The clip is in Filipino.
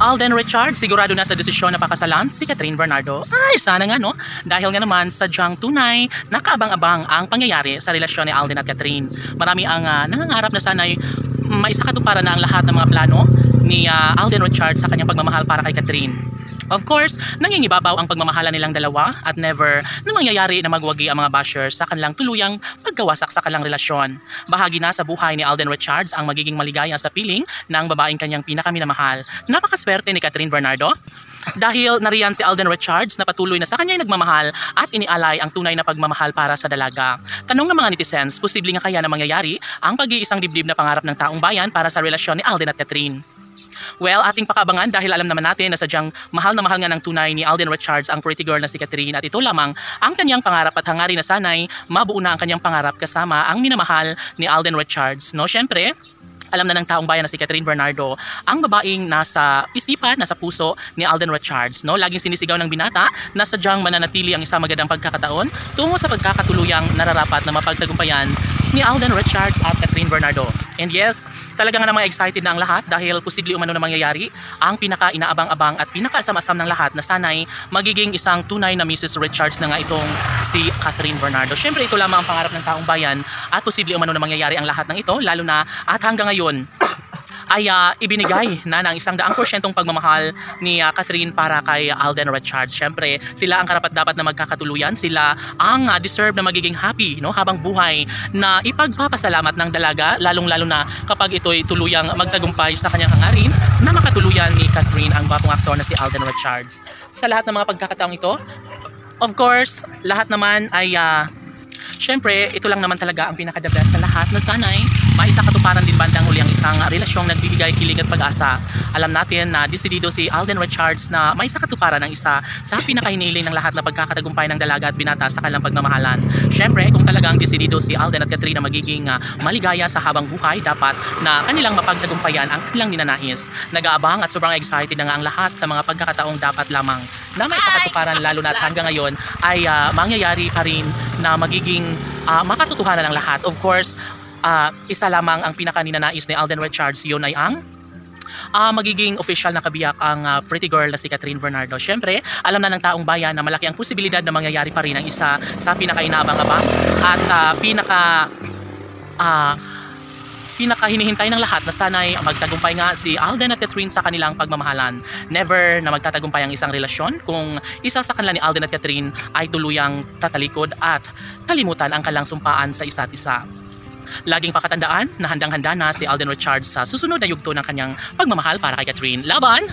Alden Richards, sigurado na sa desisyon na pakasalan si Catherine Bernardo. Ay, sana nga no? Dahil nga naman sadyang tunay, nakaabang-abang ang pangyayari sa relasyon ni Alden at Catherine. Marami ang nangangarap na sana'y maisakatuparan na ang lahat ng mga plano ni Alden Richards sa kanyang pagmamahal para kay Catherine. Of course, nangingibabaw ang pagmamahala nilang dalawa at never na mangyayari na magwagi ang mga bashers sa kanilang tuluyang pagkawasak sa kanilang relasyon. Bahagi na sa buhay ni Alden Richards ang magiging maligaya sa piling ng babaeng kanyang pinakaminamahal. Napakaswerte ni Catherine Bernardo dahil nariyan si Alden Richards na patuloy na sa kanya'y nagmamahal at inialay ang tunay na pagmamahal para sa dalaga. Tanong ng mga netizens, posible nga kaya na mangyayari ang pag-iisang dibdib na pangarap ng taong bayan para sa relasyon ni Alden at Catherine? Well, ating pakaabangan dahil alam naman natin na sadyang mahal na mahal nga ng tunay ni Alden Richards ang pretty girl na si Catherine at ito lamang ang kanyang pangarap at hangarin na sana'y mabuo na ang kanyang pangarap kasama ang minamahal ni Alden Richards. No, syempre, alam na ng taong bayan na si Catherine Bernardo ang babaeng nasa isipan, nasa puso ni Alden Richards. No? Laging sinisigaw ng binata na sadyang mananatili ang isang magandang pagkakataon tungo sa pagkakatuluyang nararapat na mapagtagumpayan ni Alden Richards at Catherine Bernardo. And yes, talaga nga namang excited na ang lahat dahil posible umano na mangyayari ang pinaka-inaabang-abang at pinaka-asam-asam ng lahat na sana'y magiging isang tunay na Mrs. Richards na nga itong si Catherine Bernardo. Syempre ito lamang ang pangarap ng taong bayan at posible umano na mangyayari ang lahat ng ito lalo na at hanggang ngayon ay ibinigay na ng 100% pagmamahal ni Catherine para kay Alden Richards. Syempre, sila ang karapat-dapat na magkakatuluyan. Sila ang deserve na magiging happy no, habang buhay na ipagpapasalamat ng dalaga, lalong-lalo na kapag ito'y tuluyang magtagumpay sa kanyang hangarin na makatuluyan ni Catherine ang bapong aktor na si Alden Richards. Sa lahat ng mga pagkakataong ito, of course, lahat naman ay syempre, ito lang naman talaga ang pinaka-the best sa lahat na sana'y maisakatuparan din bandang huli ang isang relasyong nagbibigay kilig at pag-asa. Alam natin na desidido si Alden Richards na maisakatuparan ang isa sa pinaka-hinihiling ng lahat na pagkakatagumpay ng dalaga at binata sa kanilang pagmamahalan. Syempre, kung talagang desidido si Alden at Catherine na magiging maligaya sa habang buhay, dapat na kanilang mapagtagumpayan ang kanilang ninanais. Nag-aabang at sobrang excited na nga ang lahat sa mga pagkakataong dapat lamang na maisakatuparan lalo na at hanggang ngayon ay mangyayari pa rin na magiging makatotohanan ng lahat. Of course, isa lamang ang pinaka-ninanais ni Alden Richards, yun ay ang magiging official na kabiyak ang pretty girl na si Catherine Bernardo. Syempre, alam na ng taong bayan na malaki ang posibilidad na mangyayari pa rin ang isa sa pinaka-inaabang-abang at pinaka-hinihintay ng lahat na sana'y magtagumpay nga si Alden at Catherine sa kanilang pagmamahalan. Never na magtatagumpay ang isang relasyon kung isa sa kanila ni Alden at Catherine ay tuluyang tatalikod at kalimutan ang kanilang sumpaan sa isa't isa. Laging pakatandaan na handang-handa na si Alden Richards sa susunod na yugto ng kanyang pagmamahal para kay Catherine. Laban!